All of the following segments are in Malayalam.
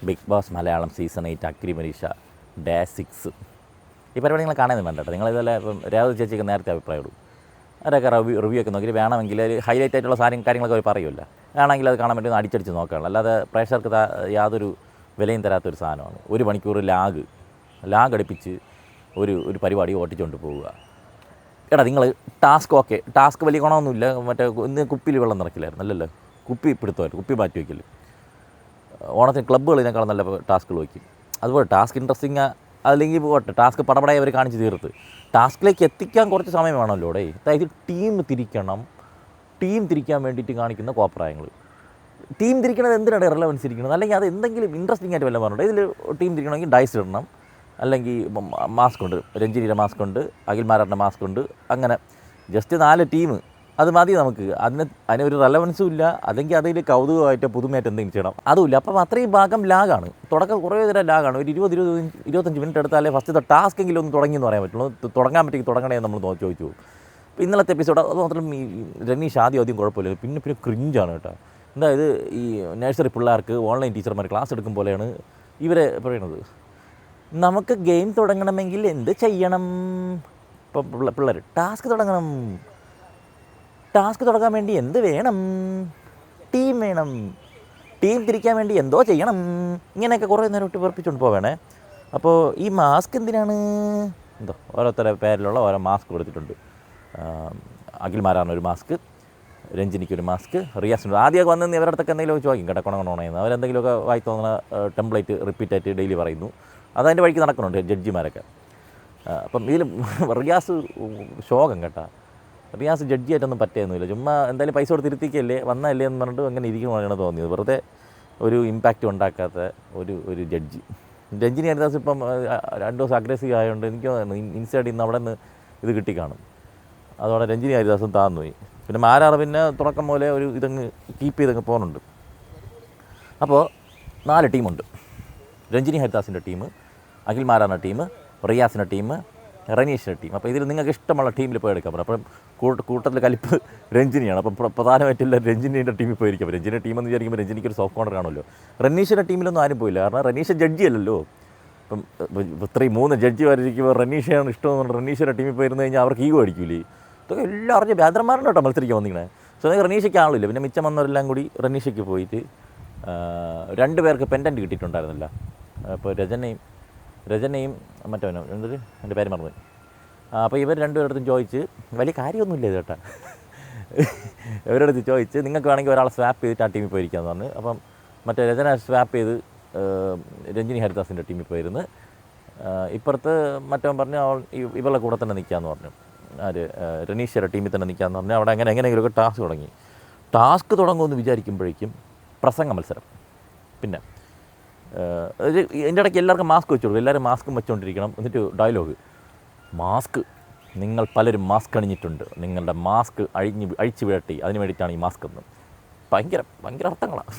ബിഗ് ബോസ് മലയാളം സീസൺ 8 അഗ്രി പരീക്ഷ ഡേ 6. ഈ പരിപാടി നിങ്ങൾ കാണാനൊന്നും വേണ്ട കേട്ടോ. നിങ്ങളിതെല്ലാം ഇപ്പം രേവതി ചേച്ചിക്ക് നേരത്തെ അഭിപ്രായം ഇടും. അവരൊക്കെ റിവ്യൂ ഒക്കെ നോക്കി വേണമെങ്കിൽ ഒരു ഹൈലൈറ്റ് ആയിട്ടുള്ള കാര്യങ്ങളൊക്കെ അവർ പറയുമല്ല. വേണമെങ്കിൽ അത് കാണാൻ വേണ്ടി ഒന്ന് അടിച്ചടിച്ച് നോക്കുകയാണ്. അല്ലാതെ പ്രേക്ഷകർക്ക് യാതൊരു വിലയും തരാത്തൊരു സാധനമാണ്. 1 മണിക്കൂർ ലാഗ് അടുപ്പിച്ച് ഒരു പരിപാടി ഓട്ടിച്ചുകൊണ്ട് പോവുക. എടാ നിങ്ങൾ ടാസ്ക് വലിയ ഗുണമൊന്നുമില്ല. മറ്റേ ഇന്ന് കുപ്പിയിൽ വെള്ളം നിറക്കില്ലായിരുന്നു, അല്ലല്ലോ, കുപ്പി പിടുത്തമായിരുന്നു, കുപ്പി മാറ്റി വയ്ക്കില്ല. ഓണത്തിന് ക്ലബ്ബുകളിനേക്കാളും നല്ല ടാസ്കുകൾ വയ്ക്കും. അതുപോലെ ടാസ്ക് ഇൻട്രസ്റ്റിംഗ് അല്ലെങ്കിൽ പോട്ടെ, ടാസ്ക് പടപടയെ അവർ കാണിച്ച് തീർത്ത് ടാസ്കിലേക്ക് എത്തിക്കാൻ കുറച്ച് സമയം വേണമല്ലോ. അതായത് ടീം തിരിക്കാൻ വേണ്ടിയിട്ട് കാണിക്കുന്ന കോപ്രായങ്ങൾ. ടീം തിരിക്കണത് എന്തിനാണ് റെലവൻസ് ഇരിക്കുന്നത്? അല്ലെങ്കിൽ അത് എന്തെങ്കിലും ഇൻട്രസ്റ്റിംഗ് ആയിട്ട് വല്ലതും പറഞ്ഞിട്ട് ഇതിൽ ടീം തിരിക്കണമെങ്കിൽ ഡൈസ് ഇടണം, അല്ലെങ്കിൽ മാസ്ക് ഉണ്ട്, രഞ്ജിനിയുടെ മാസ്ക് ഉണ്ട്, അഖിൽമാരാറിൻ്റെ മാസ്ക് ഉണ്ട്. അങ്ങനെ ജസ്റ്റ് 4 ടീം അത് മതി നമുക്ക്. അതിനൊരു റെലവൻസും ഇല്ല. അല്ലെങ്കിൽ അതിൽ കൗതുകമായിട്ട് പുതുമയായിട്ട് എന്തെങ്കിലും ചെയ്യണം, അതുമില്ല. അപ്പം അത്രയും ഭാഗം ലാഗാണ്. തുടക്കം കുറേ നേരം ലാഗാണ്. ഒരു 20-25 മിനിറ്റ് എടുത്താലേ ഫസ്റ്റ് ടാസ്ക് എങ്കിലും ഒന്ന് തുടങ്ങിയെന്ന് പറയാൻ പറ്റുള്ളൂ. തുടങ്ങാൻ പറ്റി തുടങ്ങണേ നമ്മൾ ചോദിച്ചു. ഇപ്പോൾ ഇന്നലത്തെ എപ്പിസോഡ് അത് മാത്രം ഈ രനീഷ് ആദ്യം കുഴപ്പമില്ല, പിന്നെ ക്രിഞ്ചാണ് കേട്ടോ. അതായത് ഈ നഴ്സറി പിള്ളേർക്ക് ഓൺലൈൻ ടീച്ചർമാർ ക്ലാസ് എടുക്കും പോലെയാണ് ഇവരെ പറയണത്. നമുക്ക് ഗെയിം തുടങ്ങണമെങ്കിൽ എന്ത് ചെയ്യണം? ഇപ്പം പിള്ളേർ ടാസ്ക് തുടങ്ങാൻ വേണ്ടി എന്ത് വേണം? ടീം വേണം. ടീം തിരിക്കാൻ വേണ്ടി എന്തോ ചെയ്യണം. ഇങ്ങനെയൊക്കെ കുറേ നേരം ഇട്ട് വെറുപ്പിച്ചുകൊണ്ട് പോവേണേ. അപ്പോൾ ഈ മാസ്ക് എന്തിനാണ്? ഓരോരുത്തരുടെ പേരിലുള്ള ഓരോ മാസ്ക് കൊടുത്തിട്ടുണ്ട്. അഖിൽമാരാറിനൊരു മാസ്ക്, രഞ്ജിനിക്കൊരു മാസ്ക്, റിയാസിനൊരു. ആദ്യമൊക്കെ വന്ന് ഇവരുടെ അടുത്തൊക്കെ എന്തെങ്കിലും ചോദിക്കും കേട്ടോ, കൊണകൊണോണെന്ന്. അവരെന്തെങ്കിലുമൊക്കെ വായി തോന്നുന്ന ടെംപ്ലേറ്റ് റിപ്പീറ്റായിട്ട് ഡെയിലി പറയുന്നു. അതതിൻ്റെ വഴിക്ക് നടക്കുന്നുണ്ട് ജഡ്ജിമാരൊക്കെ. അപ്പം ഇതിൽ റിയാസ് ശോകം കേട്ടോ. റിയാസ് ജഡ്ജിയായിട്ടൊന്നും പറ്റിയൊന്നുമില്ല. ചുമ്മാ എന്തായാലും പൈസ കൊടുത്ത് ഇരുത്തിക്കല്ലേ വന്നല്ലേ എന്ന് പറഞ്ഞിട്ട് അങ്ങനെ ഇരിക്കണമെന്നാണ് തോന്നിയത്. വെറുതെ ഒരു ഇമ്പാക്റ്റ് ഉണ്ടാക്കാത്ത ഒരു ജഡ്ജി. രഞ്ജിനി ഹരിദാസ് ഇപ്പം 2 ദിവസം അഗ്രസീവ് ആയതുകൊണ്ട് എനിക്ക് ഇൻസൈഡിൽ നിന്ന് അവിടെ നിന്ന് ഇത് കിട്ടിക്കാണും. അതോടെ രഞ്ജിനി ഹരിദാസും താന്നുപോയി. പിന്നെ മാരാറ് പിന്നെ തുടക്കം പോലെ ഇതങ്ങ് കീപ്പ് ചെയ്തങ്ങ് പോകുന്നുണ്ട്. അപ്പോൾ 4 ടീമുണ്ട്. രഞ്ജിനി ഹരിദാസിൻ്റെ ടീം, അഖിൽമാരാറിൻ്റെ ടീം, റിയാസിൻ്റെ ടീം, റനീഷിൻ്റെ ടീം. അപ്പോൾ ഇതിൽ നിങ്ങൾക്ക് ഇഷ്ടമുള്ള ടീമിൽ പോയി എടുക്കാൻ പറ്റും. അപ്പം കൂട്ടത്തിൽ കലിപ്പ് രഞ്ജിനിയാണ്. അപ്പം പ്രധാനമായിട്ടുള്ള രഞ്ജിനിയുടെ ടീമിൽ പോയിരിക്കും. രഞ്ജിനിയുടെ ടീമെന്ന് വിചാരിക്കുമ്പോൾ രഞ്ജിനിക്ക് ഒരു സോഫ്റ്റ് കോർണർ കാണുമല്ലോ. റനീഷിൻ്റെ ടീമിലൊന്നും ആരും പോയില്ല. കാരണം റനീഷ് ജഡ്ജി അല്ലല്ലോ. ഇപ്പം 3 ജഡ്ജിമാരിരിക്കുമ്പോൾ റനീഷയാണ് ഇഷ്ടമെന്ന് റനീഷിൻ്റെ ടീമിൽ പോയിരുന്നു കഴിഞ്ഞാൽ അവർക്ക് ഈഗോ അടിക്കൂലേ. ഇതൊക്കെ എല്ലാം അറിഞ്ഞ് ബാദ്രന്മാരുടെ കേട്ടോ മത്സരിക്കാൻ വന്നിങ്ങനെ. സോ റനീഷയ്ക്ക് ആളില്ല. പിന്നെ മിച്ചം വന്നവരെല്ലാം കൂടി റനീഷയ്ക്ക് പോയിട്ട് 2 പേർക്ക് പെൻഡൻറ്റ് കിട്ടിയിട്ടുണ്ടായിരുന്നില്ല. അപ്പോൾ രജനയും മറ്റവനോ എന്തൊരു എൻ്റെ പേര് മറന്നു. അപ്പോൾ ഇവർ 2 പേരടുത്തും ചോദിച്ച്, വലിയ കാര്യമൊന്നുമില്ല ഇത് കേട്ടോ, ഇവരടുത്ത് ചോദിച്ച് നിങ്ങൾക്ക് വേണമെങ്കിൽ ഒരാളെ സ്വാപ്പ് ചെയ്തിട്ട് ആ ടീമിൽ പോയിരിക്കാമെന്ന് പറഞ്ഞു. അപ്പം മറ്റേ രചന സ്വാപ്പ് ചെയ്ത് രഞ്ജിനി ഹരിദാസിൻ്റെ ടീമിൽ പോയിരുന്നു. ഇപ്പുറത്ത് മറ്റവൻ പറഞ്ഞു ഇവളുടെ കൂടെ തന്നെ നിൽക്കാമെന്ന് പറഞ്ഞു. റനീഷയുടെ ടീമിൽ തന്നെ നിൽക്കാമെന്ന് പറഞ്ഞു. അവിടെ എങ്ങനെയെങ്കിലുമൊക്കെ ടാസ്ക് തുടങ്ങുമെന്ന് വിചാരിക്കുമ്പോഴേക്കും പ്രസംഗ മത്സരം. പിന്നെ ഇതിൻ്റെ ഇടയ്ക്ക് എല്ലാവർക്കും മാസ്ക് വെച്ച് കൊടുക്കും. എല്ലാവരും മാസ്കും വെച്ചുകൊണ്ടിരിക്കണം. എന്നിട്ട് ഡയലോഗ്, മാസ്ക് നിങ്ങൾ പലരും മാസ്ക് അണിഞ്ഞിട്ടുണ്ട്, നിങ്ങളുടെ മാസ്ക് അഴിച്ചു വിടട്ടി, അതിന് വേണ്ടിയിട്ടാണ് ഈ മാസ്ക് എന്ന്. ഭയങ്കര അർത്ഥങ്ങളാണ്.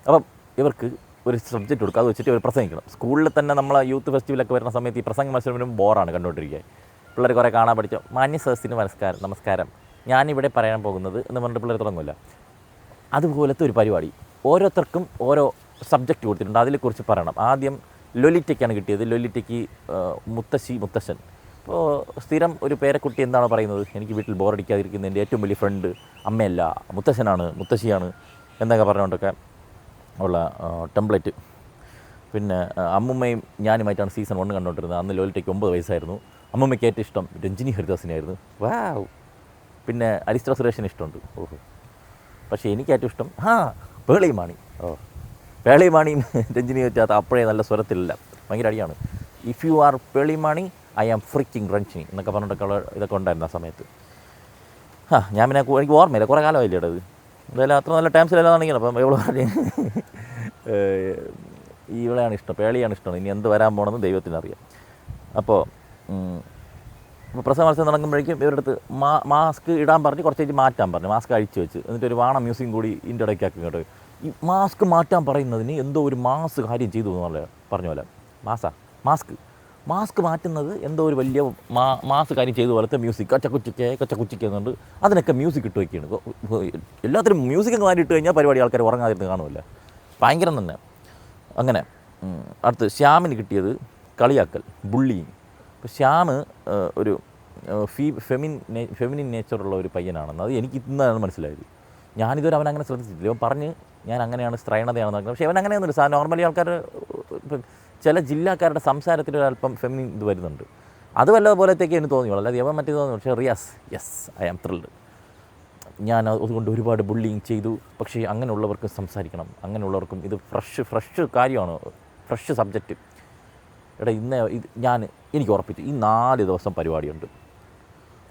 അപ്പം ഇവർക്ക് ഒരു സബ്ജക്റ്റ് കൊടുക്കുക, അത് വെച്ചിട്ട് ഇവർ പ്രസംഗിക്കണം. സ്കൂളിൽ തന്നെ നമ്മളെ യൂത്ത് ഫെസ്റ്റിവലൊക്കെ വരുന്ന സമയത്ത് ഈ പ്രസംഗ മത്സരം വരുമ്പോൾ ബോറാണ് കണ്ടുകൊണ്ടിരിക്കുക. പിള്ളേർ കുറേ കാണാൻ പഠിച്ചോ, മാന്യ സദസ്സിന് നമസ്കാരം, ഞാനിവിടെ പറയാൻ പോകുന്നത് എന്ന് പറഞ്ഞിട്ട് പിള്ളേർ തുടങ്ങില്ല. അതുപോലത്തെ ഒരു പരിപാടി. ഓരോരുത്തർക്കും ഓരോ സബ്ജക്റ്റ് കൊടുത്തിട്ടുണ്ട്, അതിനെക്കുറിച്ച് പറയണം. ആദ്യം ലൊലിറ്റയ്ക്കാണ് കിട്ടിയത്. ലൊലിറ്റയ്ക്ക് മുത്തശ്ശൻ. അപ്പോൾ സ്ഥിരം ഒരു പേരക്കുട്ടി എന്താണ് പറയുന്നത്, എനിക്ക് വീട്ടിൽ ബോറടിക്കാതിരിക്കുന്ന എൻ്റെ ഏറ്റവും വലിയ ഫ്രണ്ട് അമ്മയല്ല മുത്തശ്ശനാണ്, മുത്തശ്ശിയാണ് എന്നൊക്കെ പറഞ്ഞുകൊണ്ടൊക്കെ ഉള്ള ടെംപ്ലേറ്റ്. പിന്നെ അമ്മുമ്മയും ഞാനുമായിട്ടാണ് സീസൺ 1 കണ്ടുകൊണ്ടിരുന്നത്. അന്ന് ലോലിറ്റയ്ക്ക് 9 വയസ്സായിരുന്നു. അമ്മുമ്മയ്ക്ക് ഏറ്റവും ഇഷ്ടം രഞ്ജിനി ഹരിദാസിനായിരുന്നു. വാവ്. പിന്നെ അരിസ്റ്റോ സുരേഷിന് ഇഷ്ടമുണ്ട്. ഓഹോ. പക്ഷേ എനിക്ക് ഏറ്റവും ഇഷ്ടം പേളിമാണി. പേളിമാണിയും രഞ്ജിനി വെച്ചാൽ അപ്പോഴേ നല്ല സ്വരത്തിലില്ല, ഭയങ്കര അടിയാണ്. If you are Pearle Maaney I am freaking Ranjini എന്നൊക്കെ പറഞ്ഞിട്ടൊക്കെ ഇതൊക്കെ ഉണ്ടായിരുന്നു ആ സമയത്ത്. ഞാൻ പിന്നെ എനിക്ക് ഓർമ്മയില്ല, കുറേ കാലമായില്ലേ ഇടത്. എന്തായാലും അത്ര നല്ല ടൈംസിലെല്ലാതാണെങ്കിൽ അപ്പം ഇവള് പറഞ്ഞ് ഇവളെയാണ് ഇഷ്ടം, പേളിയാണ് ഇഷ്ടം, ഇനി എന്ത് വരാൻ പോകണമെന്ന് ദൈവത്തിനറിയാം. അപ്പോൾ പ്രസവ മത്സരം നടക്കുമ്പോഴേക്കും ഇവരുടെ അടുത്ത് മാസ്ക് ഇടാൻ പറഞ്ഞ് കുറച്ച് മാറ്റാൻ പറഞ്ഞു. മാസ്ക് അഴിച്ചു വെച്ച് എന്നിട്ടൊരു വാണ മ്യൂസിയം കൂടി ഇതിൻ്റെ ഇടയ്ക്കാക്കി കേട്ടോ. ഈ മാസ്ക് മാറ്റാൻ പറയുന്നതിന് എന്തോ ഒരു മാസ് കാര്യം ചെയ്തു എന്നല്ലേ പറഞ്ഞ പോലെ. മാസ്ക് മാറ്റുന്നത് എന്തോ ഒരു വലിയ മാസ് കാര്യം ചെയ്ത പോലത്തെ മ്യൂസിക് കൊച്ചക്കുച്ചിക്ക് എന്നുണ്ട്. അതിനൊക്കെ മ്യൂസിക് ഇട്ട് വയ്ക്കുകയാണ്. എല്ലാത്തിനും മ്യൂസിക് മാറ്റി ഇട്ട് കഴിഞ്ഞാൽ പരിപാടി ആൾക്കാർ ഉറങ്ങാതിരുന്ന് കാണുമല്ലോ. ഭയങ്കരം തന്നെ. അങ്ങനെ അടുത്ത് ശ്യാമിന് കിട്ടിയത് കളിയാക്കൽ, ബുള്ളിങ്. ഇപ്പോൾ ശ്യാം ഒരു ഫെമിനിൻ നേച്ചറുള്ള ഒരു പയ്യനാണെന്ന് അത് എനിക്ക് ഇന്നാണ് മനസ്സിലായത്. ഞാനിതുവരെ അവനങ്ങനെ ശ്രദ്ധിച്ചിട്ടില്ല. ഇവൻ പറഞ്ഞ് ഞാൻ അങ്ങനെയാണ്, സ്ത്രൈണതയാണെന്ന് പറഞ്ഞത്. പക്ഷേ അവൻ അങ്ങനെയൊന്നുമില്ല. നോർമലി ആൾക്കാർ ഇപ്പം ചില ജില്ലക്കാരുടെ സംസാരത്തിൽ ഒരല്പം ഫെമിനിൻ ഇത് വരുന്നുണ്ട്. അത് വല്ലതുപോലത്തേക്ക് എനിക്ക് തോന്നിയുള്ളൂ, അല്ലാതെ അവൻ മറ്റേ തോന്നി. പക്ഷേ Riyas, yes, I am thrilled. ഞാൻ അതുകൊണ്ട് ഒരുപാട് ബുള്ളിങ് ചെയ്തു. പക്ഷേ അങ്ങനെയുള്ളവർക്ക് സംസാരിക്കണം, അങ്ങനെയുള്ളവർക്കും ഇത് ഫ്രഷ് കാര്യമാണ്, ഫ്രഷ് സബ്ജക്റ്റ്. എടാ എനിക്ക് ഉറപ്പിച്ചു ഈ 4 ദിവസം പരിപാടിയുണ്ട്.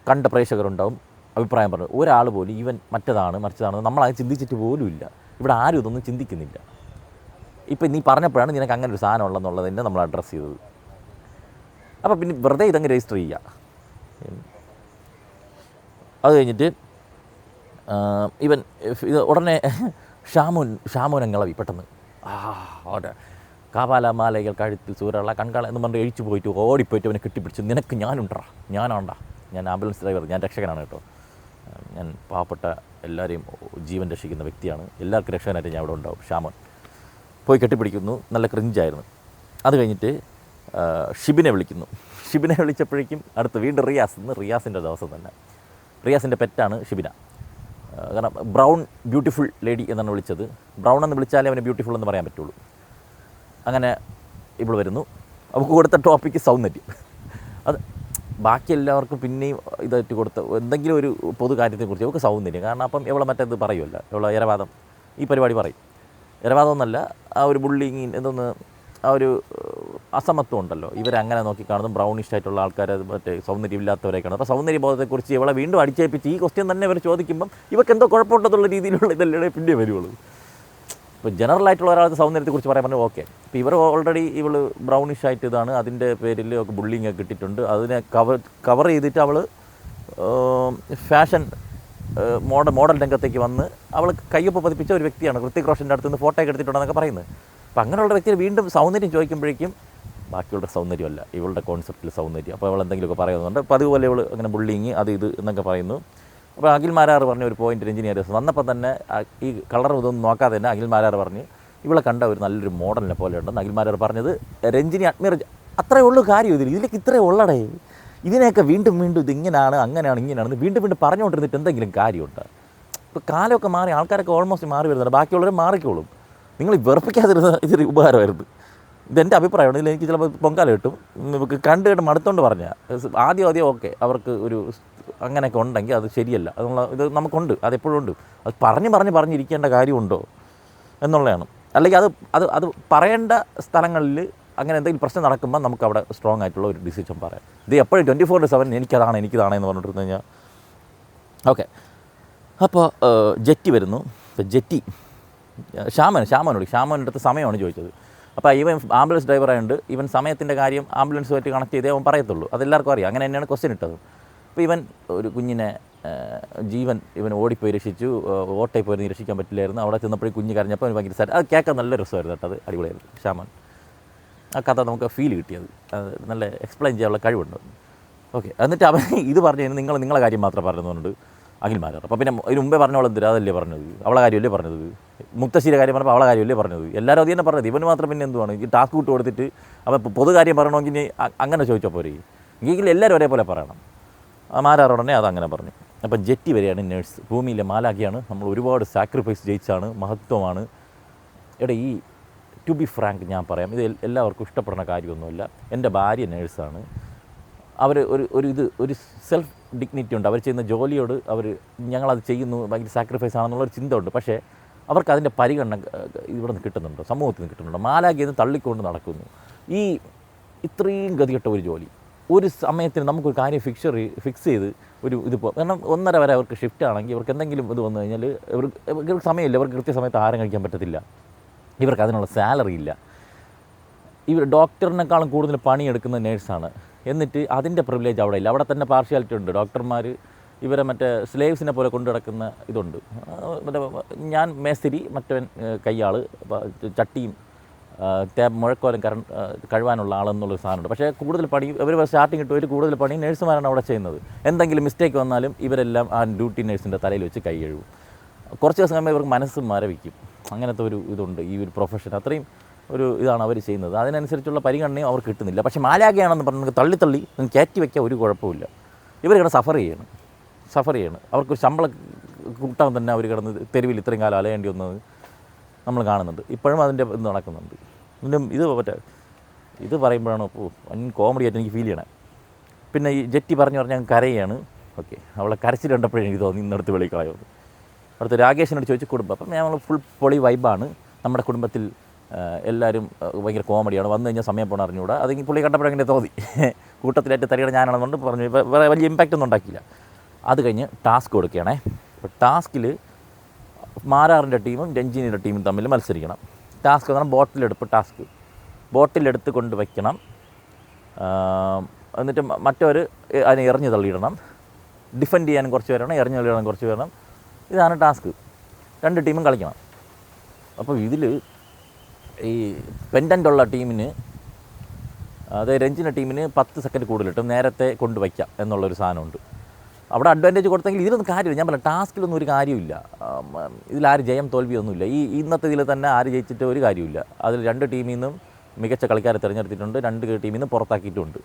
കണ്ട പ്രേക്ഷകരുണ്ടാവും, അഭിപ്രായം പറഞ്ഞു. ഒരാൾ പോലും ഇവൻ മറിച്ചതാണ് നമ്മളത് ചിന്തിച്ചിട്ട് പോലുമില്ല. ഇവിടെ ആരും ഇതൊന്നും ചിന്തിക്കുന്നില്ല. ഇപ്പം നീ പറഞ്ഞപ്പോഴാണ് നിനക്ക് അങ്ങനെ ഒരു സാധനം ഉള്ളതെന്നുള്ളതിനെ നമ്മൾ അഡ്രസ്സ് ചെയ്തത്. അപ്പോൾ പിന്നെ വെറുതെ ഇതങ്ങ് രജിസ്റ്റർ ചെയ്യുക. അത് കഴിഞ്ഞിട്ട് ഇവൻ ഇത് ഉടനെ ഷാമോനങ്ങളവി പെട്ടെന്ന് ഓടെ കാപാലമാലകൾ കഴുത്തിൽ സൂരള്ള കൺകാള എന്ന് പറഞ്ഞ് എഴിച്ചു പോയിട്ട് ഓടിപ്പോയിട്ട് അവനെ കെട്ടിപ്പിടിച്ച്, നിനക്ക് ഞാനുണ്ടാ, ഞാൻ ആംബുലൻസ് ഡ്രൈവർ, ഞാൻ രക്ഷകനാണ് കേട്ടോ, ഞാൻ പാവപ്പെട്ട എല്ലാവരെയും ജീവൻ രക്ഷിക്കുന്ന വ്യക്തിയാണ്, എല്ലാവർക്കും രക്ഷകനായിട്ട് ഞാൻ ഇവിടെ ഉണ്ടാവും. ഷാമോൻ പോയി കെട്ടിപ്പിടിക്കുന്നു, നല്ല ക്രിഞ്ചായിരുന്നു. അത് കഴിഞ്ഞിട്ട് ഷിബിനെ വിളിച്ചപ്പോഴേക്കും അടുത്ത് വീണ്ടും റിയാസിൻ്റെ ദിവസം തന്നെ. റിയാസിൻ്റെ പെറ്റാണ് ഷിബിന. കാരണം ബ്രൗൺ ബ്യൂട്ടിഫുൾ ലേഡി എന്നാണ് വിളിച്ചത്. ബ്രൗൺ എന്ന് വിളിച്ചാലേ അവനെ ബ്യൂട്ടിഫുൾ എന്ന് പറയാൻ പറ്റുള്ളൂ. അങ്ങനെ ഇപ്പോൾ വരുന്നു. അവൾക്ക് കൊടുത്ത ടോപ്പിക്ക് സൗന്ദര്യം. അത് ബാക്കി എല്ലാവർക്കും പിന്നെയും ഇതായിട്ട് കൊടുത്ത എന്തെങ്കിലും ഒരു പൊതു കാര്യത്തെക്കുറിച്ച് അവൾക്ക് സൗന്ദര്യം. കാരണം അപ്പം ഇവളെ മറ്റേത് പറയുമല്ല, ഇവളെ ഇരവാദം ഈ പരിപാടി പറയും. ഇരവാദം എന്നല്ല, ആ ഒരു ബുള്ളിങ് എന്തോന്ന്, ആ ഒരു അസമത്വം ഉണ്ടല്ലോ. ഇവരങ്ങനെ നോക്കിക്കാണുന്നു, ബ്രൗണിഷ് ആയിട്ടുള്ള ആൾക്കാർ മറ്റേ സൗന്ദര്യമില്ലാത്തവരെ കാണുന്നത്. അപ്പോൾ സൗന്ദര്യബോധത്തെക്കുറിച്ച് ഇവളെ വീണ്ടും അടിച്ചേൽപ്പിച്ച് ഈ ക്വസ്റ്റ്യൻ തന്നെ ഇവർ ചോദിക്കുമ്പം ഇവർക്ക് എന്തോ കുഴപ്പമുണ്ടെന്നുള്ള രീതിയിലുള്ള ഇതല്ലേ പിന്നെ വരുള്ളൂ. ഇപ്പോൾ ജനറലായിട്ടുള്ള ഒരാൾക്ക് സൗന്ദര്യത്തെക്കുറിച്ച് പറയാൻ പറഞ്ഞു, ഓക്കെ. ഇപ്പോൾ ഇവർ ഓൾറെഡി ഇവൾ ബ്രൗണിഷ് ആയിട്ട് ഇതാണ്, അതിൻ്റെ പേരിൽ ഒക്കെ ബുള്ളിങ് ഒക്കെ കിട്ടിയിട്ടുണ്ട്. അതിനെ കവർ ചെയ്തിട്ട് അവൾ ഫാഷൻ മോഡൽ രംഗത്തേക്ക് വന്ന് അവൾ കയ്യൊപ്പ് പതിപ്പിച്ച ഒരു വ്യക്തിയാണ്. ഋത്തിക് റോഷൻ്റെ അടുത്ത് നിന്ന് ഫോട്ടോ ഒക്കെ എടുത്തിട്ടുണ്ടെന്നൊക്കെ പറയുന്നത്. അപ്പോൾ അങ്ങനെയുള്ള വ്യക്തിയെ വീണ്ടും സൗന്ദര്യം ചോദിക്കുമ്പോഴേക്കും ബാക്കിയുള്ള സൗന്ദര്യമല്ല, ഇവളുടെ കോൺസെപ്റ്റിൽ സൗന്ദര്യം. അപ്പോൾ അവൾ എന്തെങ്കിലുമൊക്കെ പറയുന്നുണ്ട്. അപ്പോൾ അതുപോലെ ഇവൾ അങ്ങനെ ബുള്ളിങ് അത് ഇത് എന്നൊക്കെ പറയുന്നു. അപ്പോൾ അഖിൽ മാരാർ പറഞ്ഞ ഒരു പോയിൻ്റ് രഞ്ജിനി അറിയാം. വന്നപ്പോൾ തന്നെ ഈ കളർ ഇതൊന്നും നോക്കാതെ തന്നെ അഖിൽ മാരാർ പറഞ്ഞ് ഇവളെ കണ്ട ഒരു നല്ലൊരു മോഡലിനെ പോലെ ഉണ്ടെന്ന് അഖിൽ മാരാർ പറഞ്ഞത്. രഞ്ജിനി അഡ്മയർ, അത്രയേ ഉള്ളൂ കാര്യം. ഇതിലേക്ക് ഇത്രയേ ഉള്ളടേ. ഇതിനെയൊക്കെ വീണ്ടും ഇതിങ്ങനെയാണ് അങ്ങനെയാണ് ഇങ്ങനെയാണെന്ന് വീണ്ടും പറഞ്ഞുകൊണ്ടിരുന്നിട്ട് എന്തെങ്കിലും കാര്യമുണ്ട്? ഇപ്പോൾ കാലമൊക്കെ മാറി, ആൾക്കാരൊക്കെ ഓൾമോസ്റ്റ് മാറി വരുന്നുണ്ട്. ബാക്കിയുള്ളവർ മാറിക്കോളും. നിങ്ങൾ വെറുപ്പിക്കാതിരുന്ന ഇതൊരു ഉപകാരമായിരുന്നു. ഇതെൻ്റെ അഭിപ്രായമാണ്. ഇതിൽ എനിക്ക് ചിലപ്പോൾ പൊങ്കാല കിട്ടും. നമുക്ക് കണ്ട് മടുത്തോണ്ട് പറഞ്ഞാൽ ആദ്യം ഓക്കെ, അവർക്ക് ഒരു അങ്ങനെയൊക്കെ ഉണ്ടെങ്കിൽ അത് ശരിയല്ല. അതുള്ള ഇത് നമുക്കുണ്ട്, അതെപ്പോഴും ഉണ്ട്. അത് പറഞ്ഞിരിക്കേണ്ട കാര്യമുണ്ടോ എന്നുള്ളതാണ്. അല്ലെങ്കിൽ അത് പറയേണ്ട സ്ഥലങ്ങളിൽ അങ്ങനെ എന്തെങ്കിലും പ്രശ്നം നടക്കുമ്പോൾ നമുക്ക് അവിടെ സ്ട്രോങ് ആയിട്ടുള്ള ഒരു ഡിസിഷൻ പറയാം. ഇത് എപ്പോഴും 24/7 എനിക്കതാണ് എന്ന് പറഞ്ഞിട്ട് കഴിഞ്ഞാൽ ഓക്കെ. അപ്പോൾ ജെറ്റി വരുന്നു. ജെറ്റി ഷാമോൻ്റെ അടുത്ത് സമയമാണ് ചോദിച്ചത്. അപ്പോൾ ഇവൻ ആംബുലൻസ് ഡ്രൈവറായതുകൊണ്ട് ഇവൻ സമയത്തിൻ്റെ കാര്യം ആംബുലൻസുമായിട്ട് കണക്ട് ചെയ്തേ അവൻ പറയത്തുള്ളൂ. അതെല്ലാവർക്കും അറിയാം. അങ്ങനെ തന്നെയാണ് ക്വസ്റ്റ്യൻ ഇട്ടത്. അപ്പോൾ ഇവൻ ഒരു കുഞ്ഞിനെ ഇവൻ ഓടിപ്പോയി രക്ഷിച്ചു. ഓട്ടയിൽ പോയി രക്ഷിക്കാൻ പറ്റില്ലായിരുന്നു. അവിടെ ചെന്നപ്പോഴും കുഞ്ഞ് കരഞ്ഞപ്പോൾ അവന് ഭയങ്കര സാറ്റ്. അത് കേൾക്കാൻ നല്ല രസമായിരുന്നു കേട്ടോ. അത് അടിപൊളിയായിരുന്നു. ഷാമോൻ ആ കഥ നമുക്ക് ഫീൽ കിട്ടിയത്, നല്ല എക്സ്പ്ലെയിൻ ചെയ്യാനുള്ള കഴിവുണ്ട്. ഓക്കെ. എന്നിട്ട് അവൻ ഇത് പറഞ്ഞു നിങ്ങളെ കാര്യം മാത്രം പറഞ്ഞതുകൊണ്ട് അഖിൽ മാരാർ. അപ്പോൾ പിന്നെ ഇതിന് മുമ്പേ പറഞ്ഞോളെന്തിരാ, അതല്ലേ പറഞ്ഞത്, അവളെ കാര്യമല്ലേ പറഞ്ഞത്. മുക്തശ്ശിയുടെ കാര്യം പറഞ്ഞപ്പോൾ അവളെ കാര്യമല്ലേ പറഞ്ഞത്. എല്ലാവരും അത് തന്നെ പറഞ്ഞത്. ഇവന് മാത്രം പിന്നെ എന്തുവാണ് ഈ ടാസ്ക് വിട്ട് കൊടുത്തിട്ട് അപ്പോൾ പൊതു കാര്യം പറയണമെങ്കിൽ അങ്ങനെ ചോദിച്ചാൽ പോരെ. എങ്കിൽ എല്ലാവരും ഒരേപോലെ പറയണം. മാരാർ ഉടനെ അതങ്ങനെ പറഞ്ഞു. അപ്പോൾ ജെറ്റി വരെയാണ് നേഴ്സ്, ഭൂമിയിലെ മാലാഖിയാണ്. നമ്മൾ ഒരുപാട് സാക്രിഫൈസ് ജയിച്ചാണ്, മഹത്വമാണ്. ഈ ടു ബി ഫ്രാങ്ക് ഞാൻ പറയാം, ഇത് എല്ലാവർക്കും ഇഷ്ടപ്പെടുന്ന കാര്യമൊന്നുമില്ല. എൻ്റെ ഭാര്യ നേഴ്സാണ്. അവർ ഒരു സെൽഫ് ഡിഗ്നിറ്റി ഉണ്ട്. അവർ ചെയ്യുന്ന ജോലിയോട് ഞങ്ങളത് ചെയ്യുന്നു, ഭയങ്കര സാക്രിഫൈസ് ആണെന്നുള്ളൊരു ചിന്ത ഉണ്ട്. പക്ഷേ അവർക്ക് അതിൻ്റെ പരിഗണന ഇവിടെ നിന്ന് കിട്ടുന്നുണ്ടോ, സമൂഹത്തിൽ നിന്ന് കിട്ടുന്നുണ്ടോ? മാലാഖിയെന്ന് തള്ളിക്കൊണ്ട് നടക്കുന്നു. ഇത്രയും ഗതികെട്ട ഒരു ജോലി ഒരു സമയത്തിന് നമുക്കൊരു കാര്യം ഫിക്സ് ചെയ്ത് ഇതിപ്പോൾ കാരണം 1:30 വരെ അവർക്ക് ഷിഫ്റ്റ് ആണെങ്കിൽ ഇവർക്ക് എന്തെങ്കിലും ഇത് വന്നു കഴിഞ്ഞാൽ ഇവർക്ക് സമയമില്ല. ഇവർക്ക് കൃത്യസമയത്ത് ആഹാരം കഴിക്കാൻ പറ്റത്തില്ല. ഇവർക്ക് അതിനുള്ള സാലറി ഇല്ല. ഇവർ ഡോക്ടറിനേക്കാളും കൂടുതൽ പണിയെടുക്കുന്ന നേഴ്സാണ്. എന്നിട്ട് അതിൻ്റെ പ്രിവിലേജ് അവിടെ ഇല്ല. അവിടെ തന്നെ പാർഷ്യാലിറ്റി ഉണ്ട്. ഡോക്ടർമാർ ഇവരെ മറ്റേ സ്ലേവ്സിനെ പോലെ കൊണ്ടു നടക്കുന്ന ഇതുണ്ട്. മറ്റേ ഞാൻ മേസ്തിരി, മറ്റവൻ കയ്യാൾ, ചട്ടിയും മുഴക്കോലം കഴുവാനുള്ള ആളെന്നുള്ളൊരു സാധനമുണ്ട്. പക്ഷേ കൂടുതൽ പണി ഇവർ സ്റ്റാർട്ടിങ് ഇട്ട് കൂടുതൽ പണി നേഴ്സുമാരാണ് അവിടെ ചെയ്യുന്നത്. എന്തെങ്കിലും മിസ്റ്റേക്ക് വന്നാലും ഇവരെല്ലാം ആ ഡ്യൂട്ടി നേഴ്സിൻ്റെ തലയിൽ വെച്ച് കൈ കഴുകും. കുറച്ച് ദിവസം കഴിയുമ്പോൾ ഇവർക്ക് മനസ്സ് മരവിക്കും. അങ്ങനത്തെ ഒരു ഇതുണ്ട് ഈ ഒരു പ്രൊഫഷൻ. അത്രയും ഒരു ഇതാണ് അവർ ചെയ്യുന്നത്. അതിനനുസരിച്ചുള്ള പരിഗണനയും അവർക്ക് കിട്ടുന്നില്ല. പക്ഷേ മാലാഖയാണെന്ന് പറഞ്ഞ് നിങ്ങൾക്ക് തള്ളി നിങ്ങൾക്ക് കയറ്റി വയ്ക്കാൻ ഒരു കുഴപ്പമില്ല. ഇവർ കിടന്ന് സഫർ ചെയ്യണം. അവർക്ക് ശമ്പളം കൂട്ടാൻ തന്നെ അവർ കിടന്ന് തെരുവിൽ ഇത്രയും കാലം അലയേണ്ടി വന്നത് നമ്മൾ കാണുന്നുണ്ട്. ഇപ്പോഴും അതിൻ്റെ ഇത് നടക്കുന്നുണ്ട്. ഇത് പറയുമ്പോഴാണ് കോമഡി ആയിട്ട് എനിക്ക് ഫീൽ ചെയ്യണേ. പിന്നെ ഈ ജെറ്റി പറഞ്ഞ് ഞാൻ കരയാണ്. ഓക്കെ, അവളെ കരച്ചിൽ കണ്ടപ്പോഴേ എനിക്ക് തോന്നി ഇന്നടുത്ത് വെളിക്കളയുമെന്ന്. അടുത്ത് രാകേഷിനോട് ചോദിച്ചു കുടുംബം. അപ്പം ഞങ്ങൾ ഫുൾ പൊളി വൈബാണ്. നമ്മുടെ കുടുംബത്തിൽ എല്ലാവരും ഭയങ്കര കോമഡിയാണ്. വന്നു കഴിഞ്ഞാൽ സമയം പോകണം അറിഞ്ഞുകൂടാ. അതെങ്കിൽ പുള്ളി കണ്ടപ്പോഴെങ്ങനെ തോന്നി കൂട്ടത്തിലേറ്റ് തരികട ഞാനാണെന്നുകൊണ്ട് പറഞ്ഞു. വലിയ ഇമ്പാക്റ്റ് ഒന്നും ഉണ്ടാക്കിയില്ല. അത് കഴിഞ്ഞ് ടാസ്ക് കൊടുക്കുകയാണേ. അപ്പോൾ ടാസ്കിൽ മാരാറിൻ്റെ ടീമും രഞ്ജിനിയുടെ ടീമും തമ്മിൽ മത്സരിക്കണം. ടാസ്ക് എന്ന് പറഞ്ഞാൽ ബോട്ടിലെടുത്ത് കൊണ്ട് വയ്ക്കണം. എന്നിട്ട് മറ്റവർ അതിനെ എറിഞ്ഞ് തള്ളിയിടണം. ഡിഫെൻഡ് ചെയ്യാനും കുറച്ച് പേരാണ്, എറിഞ്ഞ് തള്ളിയിടണം കുറച്ച് പേരണം. ഇതാണ് ടാസ്ക്. 2 ടീമും കളിക്കണം. അപ്പോൾ ഇതിൽ ഈ പെൻഡൻ്റുള്ള ടീമിന്, അതായത് രഞ്ജിന ടീമിന് 10 സെക്കൻഡ് കൂടുതലിട്ടും നേരത്തെ കൊണ്ടുവയ്ക്കാം എന്നുള്ളൊരു സാധനമുണ്ട്. അവിടെ അഡ്വാൻറ്റേജ് കൊടുത്തെങ്കിൽ ഇതിലൊന്നും കാര്യമില്ല. ഞാൻ പറയാം, ടാസ്കിലൊന്നും ഒരു കാര്യമില്ല. ഇതിലാരും ജയം തോൽവിയൊന്നുമില്ല. ഇന്നത്തെ ഇതിൽ തന്നെ ആര് ജയിച്ചിട്ട് ഒരു കാര്യമില്ല. അതിൽ 2 ടീമിൽ നിന്നും മികച്ച കളിക്കാരെ തിരഞ്ഞെടുത്തിട്ടുണ്ട്, 2 ടീമിൽ നിന്ന് പുറത്താക്കിയിട്ടുമുണ്ട്.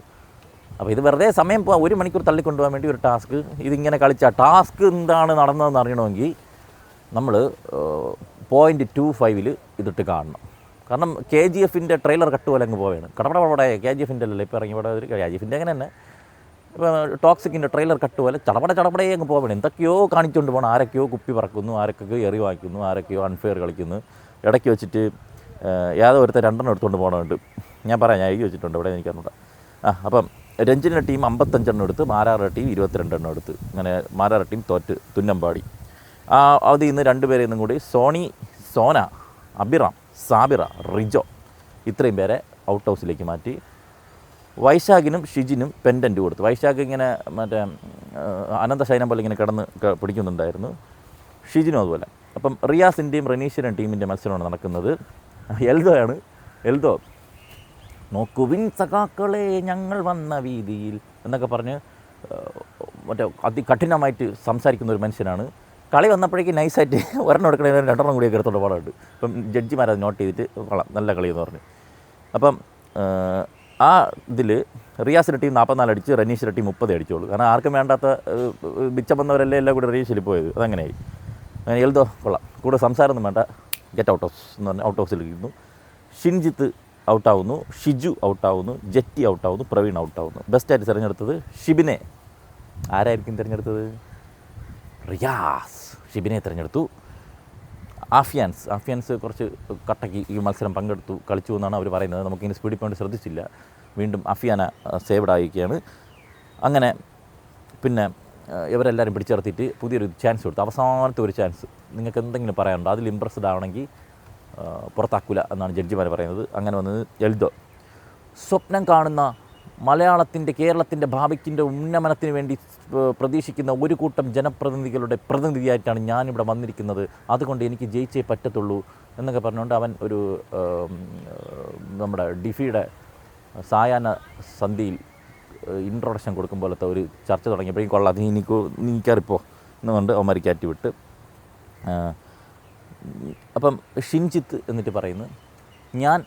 അപ്പോൾ ഇത് വെറുതെ സമയം 1 മണിക്കൂർ തള്ളിക്കൊണ്ടുപോകാൻ വേണ്ടി ഒരു ടാസ്ക്. ഇതിങ്ങനെ കളിച്ചാൽ ടാസ്ക് എന്താണ് നടന്നതെന്ന് അറിയണമെങ്കിൽ നമ്മൾ 0.25 ഇതിട്ട് കാണണം. കാരണം KGF-ൻ്റെ ട്രെയിലർ കട്ട് പോലെ അങ്ങ് പോവുകയാണ്. കടപടപടെ KGF-ൻ്റെ അല്ലല്ലോ ഇപ്പോൾ ഇറങ്ങി. ഇവിടെ ഒരു KGF-ൻ്റെ അങ്ങനെ തന്നെ ഇപ്പോൾ ടോക്സിക്കിൻ്റെ ട്രെയിലർ കട്ട് പോലെ ചടപടേ അങ്ങ് പോവുകയാണ്. എന്തൊക്കെയോ കാണിച്ചുകൊണ്ട് പോകണം. ആരൊക്കെയോ കുപ്പി പറക്കുന്നു, ആരൊക്കെയോ എറി വാങ്ങിക്കുന്നു, ആരൊക്കെയോ അൺഫെയർ കളിക്കുന്നു. ഇടയ്ക്ക് വെച്ചിട്ട് യാതൊരു 2 എടുത്തുകൊണ്ട് പോകണമുണ്ട്. ഞാൻ എഴുതി വെച്ചിട്ടുണ്ട് ഇവിടെ, എനിക്കറിഞ്ഞൂടാ. അപ്പം രഞ്ജിനിയുടെ ടീം 55 എടുത്ത്, മാരാറുടെ ടീം 22 എടുത്ത്. അങ്ങനെ മാരാറുടെ ടീം തോറ്റ് തുന്നമ്പാടി. അതിൽ നിന്ന് 2 പേരിൽ നിന്നും കൂടി സോന, അബിറാം, സാബിറ, റിജോ ഇത്രയും പേരെ ഔട്ട് ഹൗസിലേക്ക് മാറ്റി. വൈശാഖിനും ഷിജിനും പെൻഡൻറ്റ് കൊടുത്തു. വൈശാഖ് ഇങ്ങനെ മറ്റേ അനന്തശയനം പോലെ ഇങ്ങനെ കിടന്ന് പിടിക്കുന്നുണ്ടായിരുന്നു. ഷിജിനും അതുപോലെ. അപ്പം റിയാസിൻ്റെയും റനീഷിൻ്റെയും ടീമിൻ്റെ മത്സരമാണ് നടക്കുന്നത്. എൽദോ നോക്കുവിൻ സഖാക്കളെ ഞങ്ങൾ വന്ന വീതിയിൽ എന്നൊക്കെ പറഞ്ഞ് മറ്റേ അതികഠിനമായിട്ട് സംസാരിക്കുന്ന ഒരു മനുഷ്യനാണ്. കളി വന്നപ്പോഴേക്ക് നൈസായിട്ട് ഒരെണ്ണം എടുക്കണേ 2 കൂടിയൊക്കെ എടുത്തോണ്ട് പാടുണ്ട്. ഇപ്പം ജഡ്ജിമാരത് നോട്ട് ചെയ്തിട്ട് കൊള്ളാം, നല്ല കളി എന്ന് പറഞ്ഞു. അപ്പം ആ ഇതിൽ റിയാസിൻ്റെ ടീം 44 അടിച്ച്, റനീഷിൻ്റെ ടീം 30 അടിച്ചോളൂ. കാരണം ആർക്കും വേണ്ടാത്ത മിച്ചം വന്നവരെല്ലാം എല്ലാം കൂടി റനീഷിൽ പോയത്. അതങ്ങനെയായി. അങ്ങനെ എൽദോ കൊള്ളാം, കൂടെ സംസാരമൊന്നും വേണ്ട, ഗെറ്റ് ഔട്ട് ഹൗസ് എന്ന് പറഞ്ഞാൽ ഔട്ട് ഹൗസിൽ ഇരിക്കുന്നു. ഷിൻജിത്ത് ഔട്ടാവുന്നു, ഷിജു ഔട്ടാവുന്നു, ജെറ്റി ഔട്ടാവുന്നു, പ്രവീൺ ഔട്ടാവുന്നു. ബെസ്റ്റായിട്ട് തിരഞ്ഞെടുത്തത് ഷിബിനെ. ആരായിരിക്കും തിരഞ്ഞെടുത്തത്? റിയാസ് ഷിബിനെ തിരഞ്ഞെടുത്തു. ആഫിയാൻസ് കുറച്ച് കട്ടക്ക് ഈ മത്സരം കളിച്ചു എന്നാണ് അവർ പറയുന്നത്. നമുക്കിങ്ങനെ സ്പീഡിൽ പോയിട്ട് ശ്രദ്ധിച്ചില്ല. വീണ്ടും അഫിയാന സേവ്ഡ് ആയിരിക്കുകയാണ്. അങ്ങനെ പിന്നെ ഇവരെല്ലാവരും പിടിച്ചിറത്തിയിട്ട് പുതിയൊരു ചാൻസ് കൊടുത്തു. അവസാനത്തെ ഒരു ചാൻസ്. നിങ്ങൾക്ക് എന്തെങ്കിലും പറയാനുണ്ടോ? അതിൽ ഇമ്പ്രസ്ഡ് ആവണമെങ്കിൽ പുറത്താക്കില്ല എന്നാണ് ജഡ്ജിമാർ പറയുന്നത്. അങ്ങനെ വന്നത് എൽദോ. സ്വപ്നം കാണുന്ന കേരളത്തിൻ്റെ ഭാവിക്കിൻ്റെ ഉന്നമനത്തിന് വേണ്ടി പ്രതീക്ഷിക്കുന്ന ഒരു കൂട്ടം ജനപ്രതിനിധികളുടെ പ്രതിനിധിയായിട്ടാണ് ഞാനിവിടെ വന്നിരിക്കുന്നത്. അതുകൊണ്ട് എനിക്ക് ജയിച്ചേ പറ്റത്തുള്ളൂ എന്നൊക്കെ പറഞ്ഞുകൊണ്ട് അവൻ ഒരു നമ്മുടെ ഡിഫിയുടെ സായാഹ്ന സന്ധിയിൽ ഇൻട്രൊഡക്ഷൻ കൊടുക്കും പോലത്തെ ഒരു ചർച്ച തുടങ്ങിയപ്പോഴേക്കും കൊള്ളാം, നീ കയറിപ്പോ എന്നുകൊണ്ട് അവന്മാർ കയറ്റി വിട്ട്. അപ്പം ഷിൻജിത്ത് എന്നിട്ട് പറയുന്നു, ഞാൻ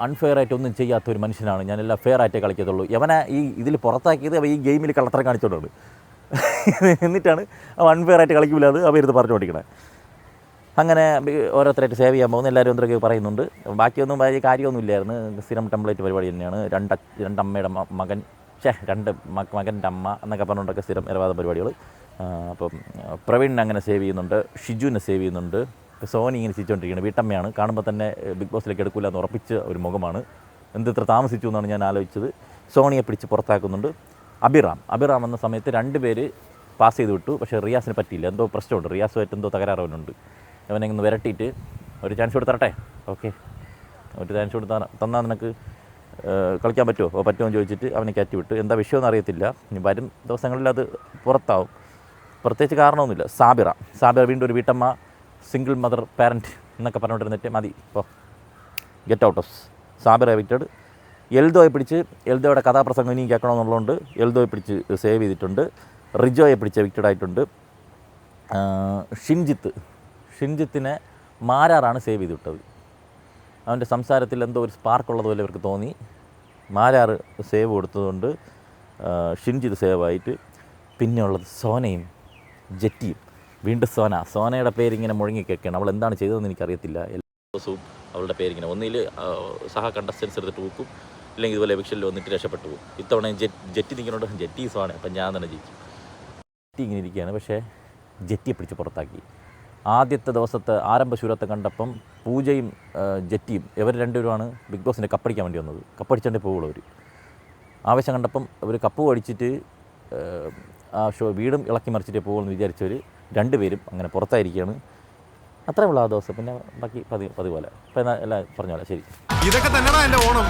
അൺഫെയറായിട്ട് ഒന്നും ചെയ്യാത്തൊരു മനുഷ്യനാണ്, ഞാനെല്ലാം ഫെയറായിട്ടേ കളിക്കത്തുള്ളൂ. യവനെ ഇതിൽ പുറത്താക്കിയത് ഈ ഗെയിമിൽ കള്ളത്തരം കാണിച്ചുകൊണ്ടാണ്. എന്നിട്ടാണ് അവൻ അൺഫെയറായിട്ട് കളിക്കില്ല, അത് അവരുത് പറഞ്ഞുകൊണ്ടിരിക്കണേ. അങ്ങനെ ഓരോരുത്തരായിട്ട് സേവ് ചെയ്യാൻ പോകുന്നു. എല്ലാവരും എന്തൊക്കെ പറയുന്നുണ്ട്. ബാക്കിയൊന്നും വലിയ കാര്യമൊന്നുമില്ലായിരുന്നു. സ്ഥിരം ടെംപ്ലേറ്റ് പരിപാടി തന്നെയാണ്. രണ്ടമ്മയുടെ മകൻ മകൻ്റെ അമ്മ എന്നൊക്കെ പറഞ്ഞുകൊണ്ടൊക്കെ സ്ഥിരം ഇരവാദ പരിപാടികൾ. അപ്പം പ്രവീണിനെ അങ്ങനെ സേവ് ചെയ്യുന്നുണ്ട്, ഷിജുവിനെ സേവ് ചെയ്യുന്നുണ്ട്. സോനി ഇങ്ങനെ ചിരിച്ചുകൊണ്ടിരിക്കുകയാണ്. വീട്ടമ്മയാണ്, കാണുമ്പോൾ തന്നെ ബിഗ് ബോസിലേക്ക് എടുക്കില്ല എന്ന് ഉറപ്പിച്ച ഒരു മുഖമാണ്. ഇത്ര താമസിച്ചു എന്നാണ് ഞാൻ ആലോചിച്ചത്. സോണിയെ പിടിച്ച് പുറത്താക്കുന്നുണ്ട്. അബിറാം എന്ന സമയത്ത് 2 പേര് പാസ് ചെയ്ത് വിട്ടു. പക്ഷേ റിയാസിന് പറ്റിയില്ല, എന്തോ പ്രശ്നമുണ്ട്. റിയാസുമായിട്ട് എന്തോ തകരാറവനുണ്ട്. അവനെ ഒന്ന് വിരട്ടിയിട്ട് ഒരു ചാൻസ് കൊടുത്തരട്ടെ, ഓക്കെ ഒരു ചാൻസ് തന്നാൽ നിനക്ക് കളിക്കാൻ പറ്റുമോ എന്ന് ചോദിച്ചിട്ട് അവനെ കയറ്റി വിട്ടു. എന്താ വിഷയമെന്ന് അറിയത്തില്ല. ഇനി വരും ദിവസങ്ങളിൽ അത് പുറത്താവും. പ്രത്യേകിച്ച് കാരണമൊന്നുമില്ല. സാബിറ വീണ്ടും ഒരു വീട്ടമ്മ, സിംഗിൾ മദർ പാരൻറ്റ് എന്നൊക്കെ പറഞ്ഞുകൊണ്ടിരുന്നിട്ട് മതി, ഇപ്പോൾ get out of. Sabira evicted. എൽദോയെ പിടിച്ച്, എൽദോയുടെ കഥാപ്രസംഗം ഇനി കേൾക്കണമെന്നുള്ളതുകൊണ്ട് എൽദോയെ പിടിച്ച് സേവ് ചെയ്തിട്ടുണ്ട്. റിജോയെ പിടിച്ച് എവിക്റ്റഡ് ആയിട്ടുണ്ട്. ഷിൻജിത്തിനെ മാരാറാണ് സേവ് ചെയ്ത് വിട്ടത്. അവൻ്റെ സംസാരത്തിൽ എന്തോ ഒരു സ്പാർക്കുള്ളതുപോലെ ഇവർക്ക് തോന്നി. മാരാറ് സേവ് കൊടുത്തതുകൊണ്ട് ഷിൻജിത് സേവായിട്ട്. പിന്നെയുള്ളത് സോനയും ജെറ്റിയും. വീണ്ടും സോനയുടെ പേരിങ്ങനെ മുഴങ്ങിക്കേൾക്കുകയാണ്. അവൾ എന്താണ് ചെയ്തതെന്ന് എനിക്കറിയത്തില്ല. എല്ലാ ദിവസവും അവളുടെ പേരിങ്ങനെ ഒന്നിൽ സഹ കണ്ടസ്റ്റൻസ് എടുത്തിട്ട് വെക്കും, ഇല്ലെങ്കിൽ ഇതുപോലെ എവിക്ഷനിൽ വന്നിട്ട് രക്ഷപ്പെട്ടു പോകും. ഇത്തവണ ജെറ്റി നിൽക്കുന്നുണ്ട്, ജെറ്റി സോന, അപ്പം ഞാൻ തന്നെ ജയിക്കും. ജെറ്റി ഇങ്ങനെ ഇരിക്കുകയാണ്, പക്ഷേ ജെറ്റിയെ പിടിച്ച് പുറത്താക്കി. ആദ്യത്തെ ദിവസത്തെ ആരംഭശൂരത്തെ കണ്ടപ്പം പൂജയും ജെറ്റിയും ഇവർ രണ്ടുപേരുമാണ് ബിഗ് ബോസിൻ്റെ കപ്പടിക്കാൻ വേണ്ടി വന്നത്. കപ്പടിച്ചേ പോവുള്ളൂ അവർ. ആവശ്യം കണ്ടപ്പം അവർ കപ്പ് അടിച്ചിട്ട് ആ വീടും ഇളക്കി മറിച്ചിട്ടേ പോകുമെന്ന് വിചാരിച്ചവർ രണ്ടുപേരും അങ്ങനെ പുറത്തായിരിക്കുകയാണ്. അത്രേ ഉള്ളൂ ആ ദിവസം. പിന്നെ ബാക്കി പതിവ് പോലെ. അപ്പോൾ എന്നാൽ എല്ലാം പറഞ്ഞ പോലെ ശരി. ഇതൊക്കെ തന്നെയാണ് എൻ്റെ ഓണം.